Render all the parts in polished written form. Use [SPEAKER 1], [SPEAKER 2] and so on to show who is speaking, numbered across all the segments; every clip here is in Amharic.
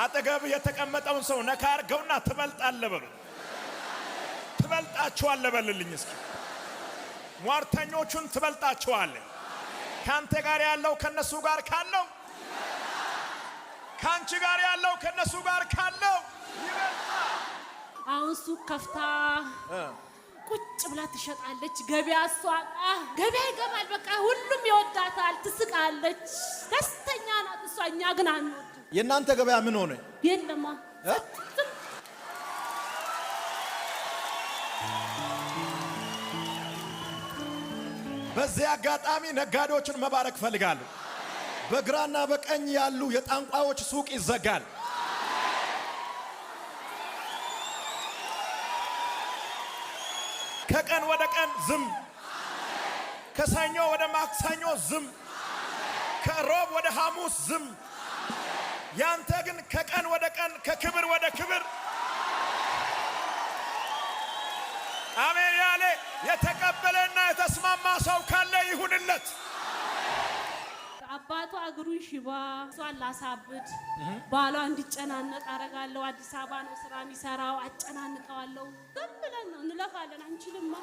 [SPEAKER 1] አጠገብ የተቀመጠውን ሰው ነካ አድርገውና ትበልጣለህ በሉ። ትበልጣቸዋለህ በልልኝ እስኪ። ሟርተኞቹን ትበልጣቸዋለህ። ካንተ ጋር ያለው ከነሱ ጋር ካለው ካንቺ ጋር ያለው ከነሱ ጋር ካለው ይበልጣል።
[SPEAKER 2] አሁን ሱቅ ከፍታ ቁጭ ብላ ትሸጣለች። ገበያ እሷ ገበያ ይገባል። በቃ ሁሉም ይወዳታል። ትስቃለች። ደስተኛ ናት እሷ። እኛ ግን አንወድ።
[SPEAKER 1] የእናንተ ገበያ ምን ሆነ?
[SPEAKER 2] የለማ
[SPEAKER 1] በዚህ አጋጣሚ ነጋዴዎችን መባረክ ፈልጋለሁ። በግራና በቀኝ ያሉ የጣንቋዮች ሱቅ ይዘጋል። ከቀን ወደ ቀን ዝም፣ ከሰኞ ወደ ማክሰኞ ዝም፣ ከሮብ ወደ ሐሙስ ዝም። ያንተ ግን ከቀን ወደ ቀን ከክብር ወደ ክብር። አሜን ያለ የተቀበለና የተስማማ ሰው ካለ ይሁንለት።
[SPEAKER 2] አባቷ እግሩን ሽባ እሷን ላሳብድ ባሏ እንዲጨናነቅ አረጋለሁ። አዲስ አበባ ነው ስራ የሚሰራው። አጨናንቀዋለሁ። ዝም ብለን ነው እንለፋለን። አንችልማ።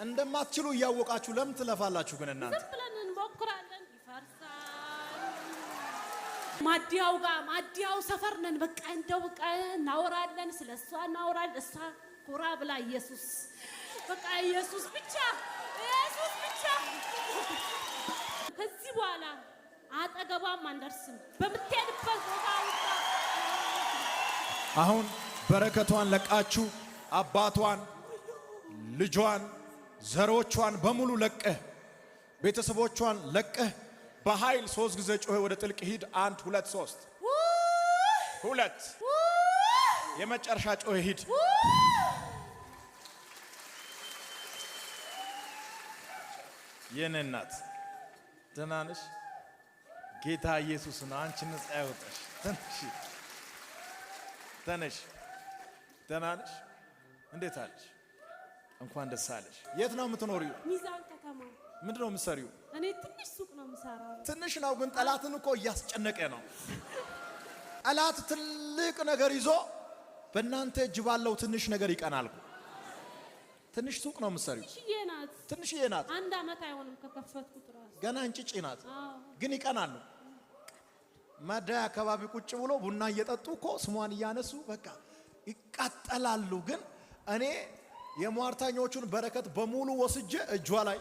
[SPEAKER 1] እንደማትችሉ እያወቃችሁ ለምን ትለፋላችሁ? ግን እናንተ
[SPEAKER 2] ዝም ብለን እንሞክራለን። ይፈርሳል። ማዲያው ሰፈር ነን። በቃ እንደው በቃ እናወራለን። ስለሷ እናወራለን። እሷ ኮራ ብላ ኢየሱስ በቃ ኢየሱስ ብቻ። ከዚህ በኋላ አጠገቧም አንደርስም። በምትሄድበት ቦታ
[SPEAKER 1] አሁን በረከቷን ለቃችሁ አባቷን፣ ልጇን፣ ዘሮቿን በሙሉ ለቀህ ቤተሰቦቿን ለቀህ በኃይል 3 ጊዜ ጮኸ ወደ ጥልቅ ሂድ። 1 2 3 2 የመጨረሻ ጮኸ ሂድ። የኔ እናት ደህና ነሽ? ጌታ ኢየሱስ ነው አንቺን ነፃ ያወጣሽ። ተነሽ። ደህና ነሽ? እንዴት አለሽ? እንኳን ደስ አለሽ። የት ነው የምትኖሪው?
[SPEAKER 2] ሚዛን ከተማ።
[SPEAKER 1] ምንድን ነው የምትሰሪው?
[SPEAKER 2] እኔ ትንሽ ሱቅ ነው የምሰራው።
[SPEAKER 1] ትንሽ ነው ግን ጠላትን እኮ እያስጨነቀ ነው። ጠላት ትልቅ ነገር ይዞ በእናንተ እጅ ባለው ትንሽ ነገር ይቀናል። ትንሽ ሱቅ ነው የምትሰሪው? ትንሽዬ ናት።
[SPEAKER 2] 1 ዓመት አይሆንም ከከፈትኩት ራስ።
[SPEAKER 1] ገና እንጭጭ ናት። ግን ይቀናሉ። ማዳያ አካባቢ ቁጭ ብሎ ቡና እየጠጡ እኮ ስሟን እያነሱ በቃ ይቃጠላሉ። ግን እኔ የሟርተኞቹን በረከት በሙሉ ወስጄ እጇ ላይ